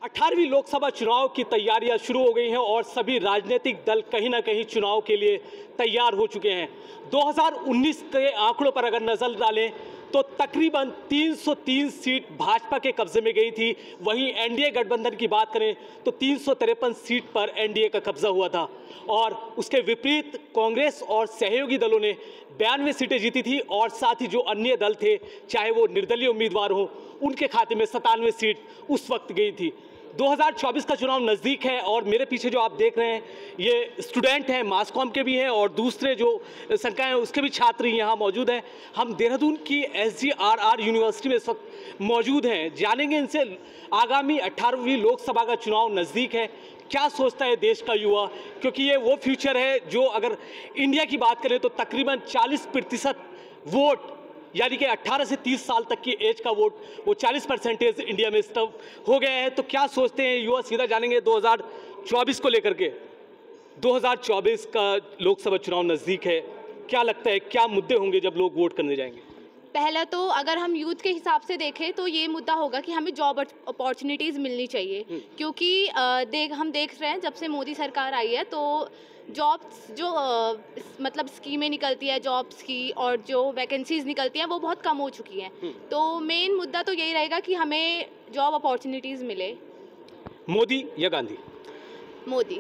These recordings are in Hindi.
18वीं लोकसभा चुनाव की तैयारियां शुरू हो गई हैं और सभी राजनीतिक दल कहीं ना कहीं चुनाव के लिए तैयार हो चुके हैं। 2019 के आंकड़ों पर अगर नजर डालें तो तकरीबन 303 सीट भाजपा के कब्जे में गई थी। वहीं एनडीए गठबंधन की बात करें तो 353 सीट पर एनडीए का कब्जा हुआ था और उसके विपरीत कांग्रेस और सहयोगी दलों ने 92 सीटें जीती थी और साथ ही जो अन्य दल थे, चाहे वो निर्दलीय उम्मीदवार हो, उनके खाते में 97 सीट उस वक्त गई थी। 2024 का चुनाव नज़दीक है और मेरे पीछे जो आप देख रहे हैं ये स्टूडेंट हैं, मास कॉम के भी हैं और दूसरे जो संकाय हैं उसके भी छात्र यहाँ मौजूद हैं। हम देहरादून की SGRR यूनिवर्सिटी में इस वक्त मौजूद हैं। जानेंगे इनसे, आगामी 18वीं लोकसभा का चुनाव नज़दीक है, क्या सोचता है देश का युवा, क्योंकि ये वो फ्यूचर है जो अगर इंडिया की बात करें तो तकरीबन 40% वोट यानी कि 18 से 30 साल तक की एज का वोट वो 40% इंडिया में स्टफ हो गया है। तो क्या सोचते हैं युवा, सीधा जानेंगे 2024 को लेकर के। 2024 का लोकसभा चुनाव नज़दीक है, क्या लगता है क्या मुद्दे होंगे जब लोग वोट करने जाएंगे? पहला तो अगर हम यूथ के हिसाब से देखें तो ये मुद्दा होगा कि हमें जॉब अपॉर्चुनिटीज़ मिलनी चाहिए, क्योंकि हम देख रहे हैं जब से मोदी सरकार आई है तो जॉब्स जो मतलब स्कीमें निकलती है जॉब्स की और जो वैकेंसीज निकलती हैं वो बहुत कम हो चुकी हैं। तो मेन मुद्दा तो यही रहेगा कि हमें जॉब अपॉर्चुनिटीज़ मिले। मोदी या गांधी? मोदी।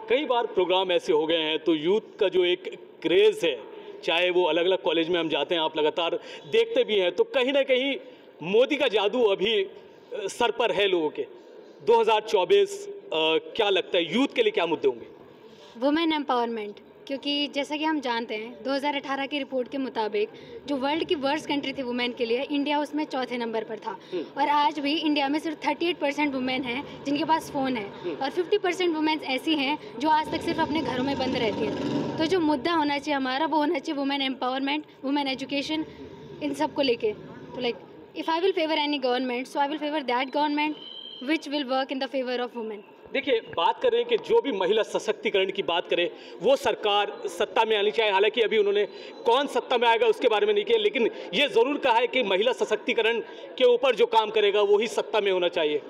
कई बार प्रोग्राम ऐसे हो गए हैं तो यूथ का जो एक क्रेज़ है, चाहे वो अलग अलग कॉलेज में हम जाते हैं, आप लगातार देखते भी हैं, तो कहीं ना कहीं मोदी का जादू अभी सर पर है लोगों के। 2024 क्या लगता है यूथ के लिए क्या मुद्दे होंगे? वुमेन एम्पावरमेंट, क्योंकि जैसा कि हम जानते हैं 2018 की रिपोर्ट के मुताबिक जो वर्ल्ड की वर्स्ट कंट्री थी वुमेन के लिए, इंडिया उसमें चौथे नंबर पर था। और आज भी इंडिया में सिर्फ 38% वुमेन हैं जिनके पास फ़ोन है और 50% वुमेन ऐसी हैं जो आज तक सिर्फ अपने घरों में बंद रहती हैं। तो जो मुद्दा होना चाहिए हमारा वो होना चाहिए वुमेन एम्पावरमेंट, वुमेन एजुकेशन, इन सब को लेके। तो like if I will favour any government so I will favour that government which will work in the favour of women. देखिए, बात कर रहे हैं कि जो भी महिला सशक्तिकरण की बात करें वो सरकार सत्ता में आनी चाहिए। हालांकि अभी उन्होंने कौन सत्ता में आएगा उसके बारे में नहीं किया, लेकिन ये ज़रूर कहा है कि महिला सशक्तिकरण के ऊपर जो काम करेगा वही सत्ता में होना चाहिए।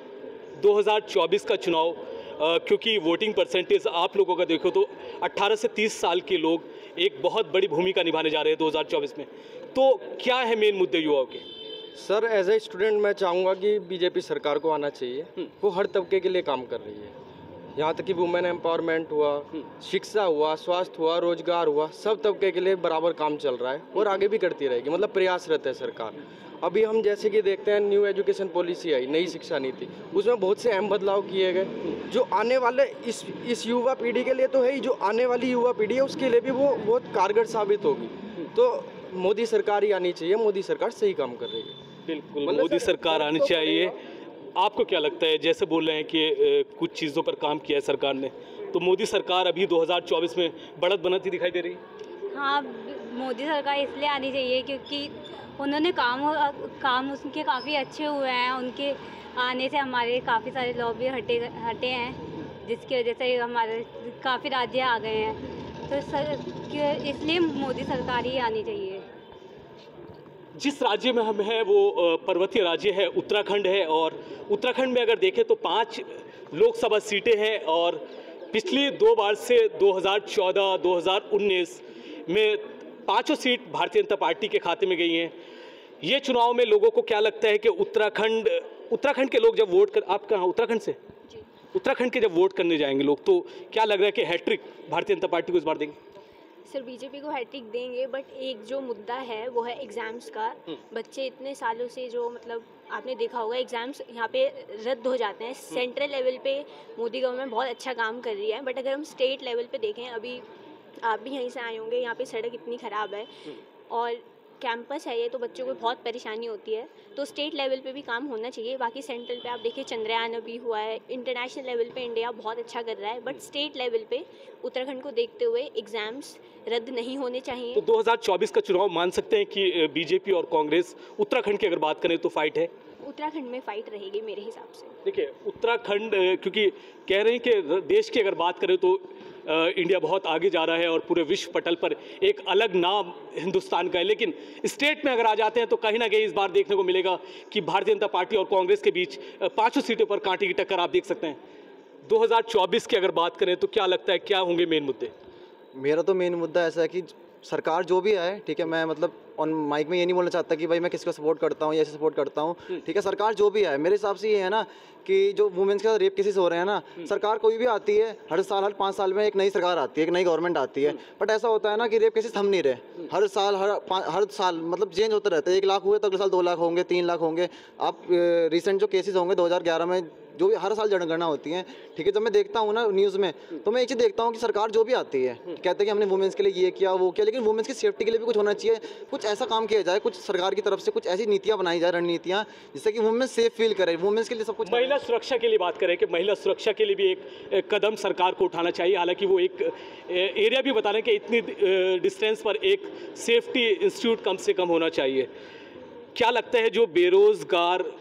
2024 का चुनाव क्योंकि वोटिंग परसेंटेज आप लोगों का देखो तो 18 से 30 साल के लोग एक बहुत बड़ी भूमिका निभाने जा रहे हैं 2024 में, तो क्या है मेन मुद्दे युवाओं के? सर, एज ए स्टूडेंट मैं चाहूँगा कि बीजेपी सरकार को आना चाहिए। वो हर तबके के लिए काम कर रही है, यहाँ तक कि वुमेन एम्पावरमेंट हुआ, शिक्षा हुआ, स्वास्थ्य हुआ, रोजगार हुआ, सब तबके के लिए बराबर काम चल रहा है और आगे भी करती रहेगी। मतलब प्रयासरत है सरकार। अभी हम जैसे कि देखते हैं न्यू एजुकेशन पॉलिसी आई, नई शिक्षा नीति, उसमें बहुत से अहम बदलाव किए गए जो आने वाले इस युवा पीढ़ी के लिए तो है ही, जो आने वाली युवा पीढ़ी है उसके लिए भी वो बहुत कारगर साबित होगी। तो मोदी सरकार ही आनी चाहिए, मोदी सरकार सही काम कर रही है। बिल्कुल, मोदी सरकार आनी चाहिए। आपको क्या लगता है, जैसे बोल रहे हैं कि कुछ चीज़ों पर काम किया है सरकार ने, तो मोदी सरकार अभी 2024 में बढ़त बनती दिखाई दे रही है? हाँ, मोदी सरकार इसलिए आनी चाहिए क्योंकि उन्होंने काम उसके काफ़ी अच्छे हुए हैं। उनके आने से हमारे काफ़ी सारे लॉबी हटे हैं, जिसकी वजह से हमारे काफ़ी राज्य आ गए हैं। तो इसलिए मोदी सरकार ही आनी चाहिए। जिस राज्य में हम हैं वो पर्वतीय राज्य है, उत्तराखंड है, और उत्तराखंड में अगर देखें तो 5 लोकसभा सीटें हैं और पिछली 2 बार से 2014, 2019 में 5 सीट भारतीय जनता पार्टी के खाते में गई हैं। ये चुनाव में लोगों को क्या लगता है कि उत्तराखंड के लोग जब वोट कर, आप कहाँ उत्तराखंड से? उत्तराखंड के जब वोट करने जाएंगे लोग, तो क्या लग रहा है कि हैट्रिक भारतीय जनता पार्टी को इस बार देंगे? सर, बीजेपी को हैट्रिक देंगे, बट एक जो मुद्दा है वो है एग्ज़ाम्स का। बच्चे इतने सालों से जो मतलब आपने देखा होगा एग्ज़ाम्स यहाँ पे रद्द हो जाते हैं। सेंट्रल लेवल पे मोदी गवर्नमेंट बहुत अच्छा काम कर रही है, बट अगर हम स्टेट लेवल पे देखें, अभी आप भी यहीं से आए होंगे, यहाँ पे सड़क इतनी ख़राब है और कैंपस है ये, तो बच्चों को बहुत परेशानी होती है। तो स्टेट लेवल पे भी काम होना चाहिए। बाकी सेंट्रल पे आप देखिए चंद्रयान अभी हुआ है, इंटरनेशनल लेवल पे इंडिया बहुत अच्छा कर रहा है, बट स्टेट लेवल पे उत्तराखंड को देखते हुए एग्ज़ाम्स रद्द नहीं होने चाहिए। तो 2024 का चुनाव मान सकते हैं कि बीजेपी और कांग्रेस, उत्तराखंड की अगर बात करें तो फाइट है? उत्तराखंड में फाइट रहेगी मेरे हिसाब से। देखिए, उत्तराखंड क्योंकि कह रहे हैं कि देश की अगर बात करें तो इंडिया बहुत आगे जा रहा है और पूरे विश्व पटल पर एक अलग नाम हिंदुस्तान का है, लेकिन स्टेट में अगर आ जाते हैं तो कहीं ना कहीं इस बार देखने को मिलेगा कि भारतीय जनता पार्टी और कांग्रेस के बीच 5 सीटों पर कांटे की टक्कर आप देख सकते हैं। 2024 की अगर बात करें तो क्या लगता है, क्या होंगे मेन मुद्दे? मेरा तो मेन मुद्दा ऐसा है कि सरकार जो भी आए, ठीक है, मैं मतलब ऑन माइक में ये नहीं बोलना चाहता कि भाई मैं किसको सपोर्ट करता हूँ या ऐसे सपोर्ट करता हूँ, ठीक है, सरकार जो भी आए, मेरे हिसाब से ये है ना कि जो वुमेन्स के साथ रेप केसेस हो रहे हैं ना, सरकार कोई भी आती है, हर 5 साल में एक नई सरकार आती है, एक नई गवर्नमेंट आती है, बट ऐसा होता है ना कि रेप केसेस थम नहीं रहे, हर साल मतलब चेंज होता रहता है। 1 लाख हुए तो अगले साल 2 लाख होंगे, 3 लाख होंगे। आप रिसेंट जो केसेस होंगे 2011 में जो भी हर साल जनगणना होती है, ठीक है, जब मैं देखता हूँ ना न्यूज़ में, तो मैं एक चीज़ देखता हूँ कि सरकार जो भी आती है कहते हैं कि हमने वुमेन्स के लिए ये किया वो किया, लेकिन वुमेन्स की सेफ्टी के लिए भी कुछ होना चाहिए, कुछ ऐसा काम किया जाए, कुछ सरकार की तरफ से कुछ ऐसी नीतियाँ बनाई जाए, रणनीतियाँ, जिससे कि वुमेन सेफ फील करे, वुमेन्स के लिए सब कुछ। महिला सुरक्षा के लिए बात करें कि महिला सुरक्षा के लिए भी एक कदम सरकार को उठाना चाहिए, हालांकि वो एक एरिया भी बता रहे हैं कि इतनी डिस्टेंस पर एक सेफ्टी इंस्टीट्यूट कम से कम होना चाहिए। क्या लगता है जो बेरोजगार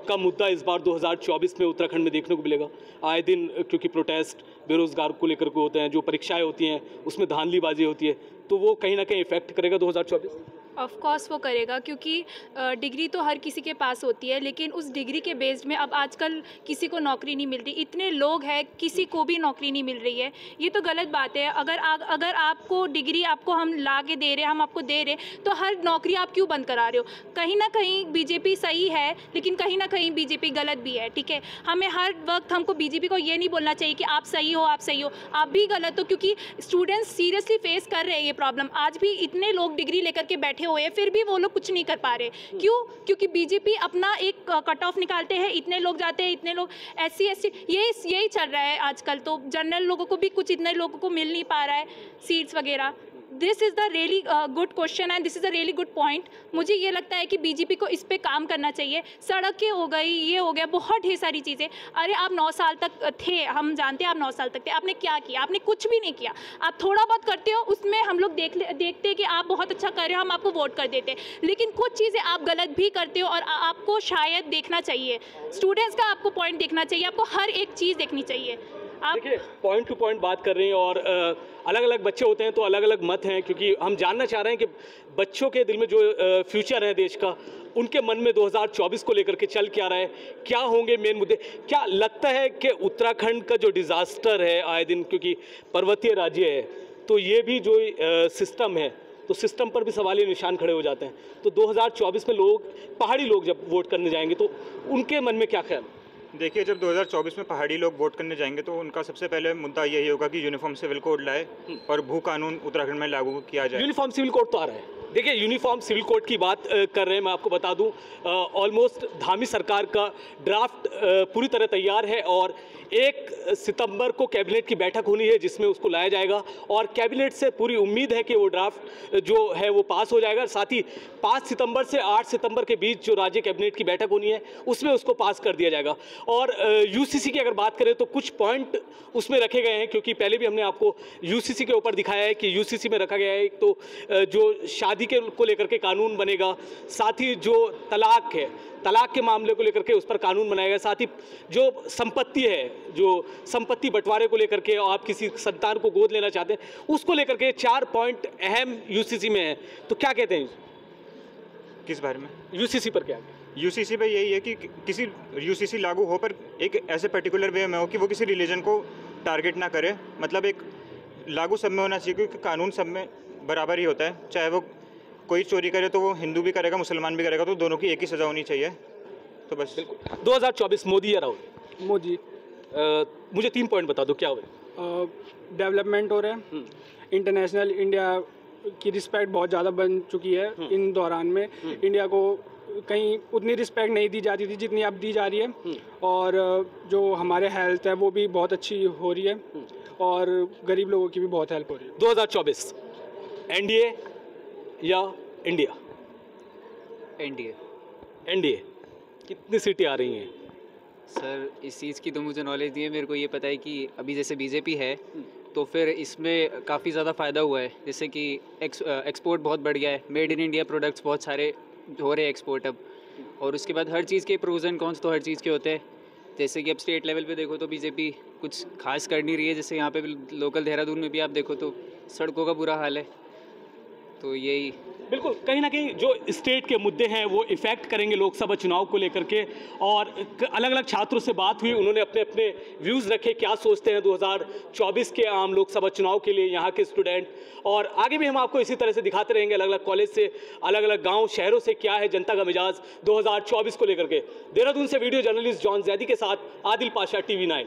का मुद्दा इस बार 2024 में उत्तराखंड में देखने को मिलेगा? आए दिन क्योंकि प्रोटेस्ट बेरोजगार को लेकर के होते हैं, जो परीक्षाएं होती हैं उसमें धांधलीबाजी होती है, तो वो कहीं ना कहीं इफेक्ट करेगा 2024? ऑफ कोर्स वो करेगा, क्योंकि डिग्री तो हर किसी के पास होती है, लेकिन उस डिग्री के बेस्ड में अब आजकल किसी को नौकरी नहीं मिल रही। इतने लोग हैं, किसी को भी नौकरी नहीं मिल रही है। ये तो गलत बात है। अगर आपको डिग्री आपको हम ला के दे रहे हैं, हम आपको दे रहे हैं, तो हर नौकरी आप क्यों बंद करा रहे हो? कहीं ना कहीं बीजेपी सही है, लेकिन कहीं ना कहीं बीजेपी गलत भी है। ठीक है, हमें हर वक्त हमको बीजेपी को ये नहीं बोलना चाहिए कि आप सही हो, आप सही हो, आप भी गलत हो, क्योंकि स्टूडेंट्स सीरियसली फेस कर रहे हैं ये प्रॉब्लम। आज भी इतने लोग डिग्री लेकर के बैठे हुए हैं, फिर भी वो लोग कुछ नहीं कर पा रहे। क्यों? क्योंकि बीजेपी अपना एक कट ऑफ निकालते हैं, इतने लोग जाते हैं, इतने लोग SC ST, यही चल रहा है आजकल। तो जनरल लोगों को भी कुछ इतने लोगों को मिल नहीं पा रहा है सीट्स वगैरह। This is the really good question and this is a really good point. मुझे ये लगता है कि बीजेपी को इस पे काम करना चाहिए। सड़कें हो गई, ये हो गया, बहुत ढेर सारी चीज़ें। अरे आप 9 साल तक थे, हम जानते हैं आप 9 साल तक थे, आपने क्या किया? आपने कुछ भी नहीं किया। आप थोड़ा बहुत करते हो, उसमें हम लोग देखते हैं कि आप बहुत अच्छा कर रहे हो, हम आपको वोट कर देते हैं। लेकिन कुछ चीज़ें आप गलत भी करते हो और आपको शायद देखना चाहिए, स्टूडेंट्स का आपको पॉइंट देखना चाहिए, आपको हर एक चीज़ देखनी चाहिए। आप देखिए, पॉइंट टू पॉइंट बात कर रहे हैं और अलग अलग बच्चे होते हैं तो अलग अलग मत हैं, क्योंकि हम जानना चाह रहे हैं कि बच्चों के दिल में जो फ्यूचर है देश का, उनके मन में 2024 को लेकर के चल क्या रहा है, क्या होंगे मेन मुद्दे। क्या लगता है कि उत्तराखंड का जो डिज़ास्टर है आए दिन, क्योंकि पर्वतीय राज्य है, तो ये भी जो सिस्टम है, तो सिस्टम पर भी सवालिया निशान खड़े हो जाते हैं। तो 2024 में पहाड़ी लोग जब वोट करने जाएंगे तो उनके मन में क्या ख्याल? देखिए, जब 2024 में पहाड़ी लोग वोट करने जाएंगे तो उनका सबसे पहले मुद्दा यही होगा कि यूनिफॉर्म सिविल कोड लाए और भू कानून उत्तराखंड में लागू किया जाए। यूनिफॉर्म सिविल कोड तो आ रहा है। देखिए, यूनिफॉर्म सिविल कोड की बात कर रहे हैं, मैं आपको बता दूं, ऑलमोस्ट धामी सरकार का ड्राफ्ट पूरी तरह तैयार है और 1 सितंबर को कैबिनेट की बैठक होनी है जिसमें उसको लाया जाएगा और कैबिनेट से पूरी उम्मीद है कि वो ड्राफ्ट जो है वो पास हो जाएगा। साथ ही 5 सितंबर से 8 सितंबर के बीच जो राज्य कैबिनेट की बैठक होनी है उसमें उसको पास कर दिया जाएगा। और UCC की अगर बात करें तो कुछ पॉइंट उसमें रखे गए हैं, क्योंकि पहले भी हमने आपको UCC के ऊपर दिखाया है कि UCC में रखा गया है एक तो जो शादी को लेकर के कानून बनेगा, साथ ही जो तलाक है, तलाक के मामले को लेकर के उस पर कानून बनाएगा, साथ ही जो संपत्ति है, जो संपत्ति बंटवारे को लेकर के आप किसी संतान को गोद लेना चाहते हैं उसको लेकर के 4 पॉइंट अहम UCC में है। तो क्या कहते हैं किस बारे में? UCC पर क्या? UCC पे यही है कि किसी UCC लागू हो पर एक ऐसे पर्टिकुलर वे में हो कि वो किसी रिलीजन को टारगेट ना करे। मतलब एक लागू सब में होना चाहिए, क्योंकि कानून सब में बराबर ही होता है। चाहे वो कोई चोरी करे तो वो हिंदू भी करेगा, मुसलमान भी करेगा, तो दोनों की एक ही सज़ा होनी चाहिए। तो बस। 2024 मोदी या राहुल? मोदी। मुझे 3 पॉइंट बता दो, क्या हो? डेवलपमेंट हो रहा है, इंटरनेशनल इंडिया की रिस्पेक्ट बहुत ज़्यादा बन चुकी है। इन दौरान में इंडिया को कहीं उतनी रिस्पेक्ट नहीं दी जाती थी जितनी अब दी जा रही है, और जो हमारे हेल्थ है वो भी बहुत अच्छी हो रही है और गरीब लोगों की भी बहुत हेल्प हो रही है। 2024 NDA या इंडिया? NDA। कितनी सीटें आ रही हैं? सर, इस चीज़ की तो मुझे नॉलेज नहीं है। मेरे को ये पता है कि अभी जैसे बीजेपी है तो फिर इसमें काफ़ी ज़्यादा फ़ायदा हुआ है, जैसे कि एक्सपोर्ट बहुत बढ़ गया है, मेड इन इंडिया प्रोडक्ट्स बहुत सारे हो रहे हैं एक्सपोर्ट अब, और उसके बाद हर चीज़ के प्रोज एंड कॉन्स तो हर चीज़ के होते हैं। जैसे कि अब स्टेट लेवल पे देखो तो बीजेपी कुछ खास कर नहीं रही है। जैसे यहाँ पे लोकल देहरादून में भी आप देखो तो सड़कों का बुरा हाल है। तो यही बिल्कुल, कहीं ना कहीं जो स्टेट के मुद्दे हैं वो इफेक्ट करेंगे लोकसभा चुनाव को लेकर के। और अलग अलग छात्रों से बात हुई, उन्होंने अपने अपने व्यूज़ रखे, क्या सोचते हैं 2024 के आम लोकसभा चुनाव के लिए यहाँ के स्टूडेंट। और आगे भी हम आपको इसी तरह से दिखाते रहेंगे अलग अलग कॉलेज से, अलग अलग गाँव शहरों से क्या है जनता का मिजाज 2024 को लेकर के। देहरादून से वीडियो जर्नलिस्ट जॉन जैदी के साथ आदिल पाशा, TV9।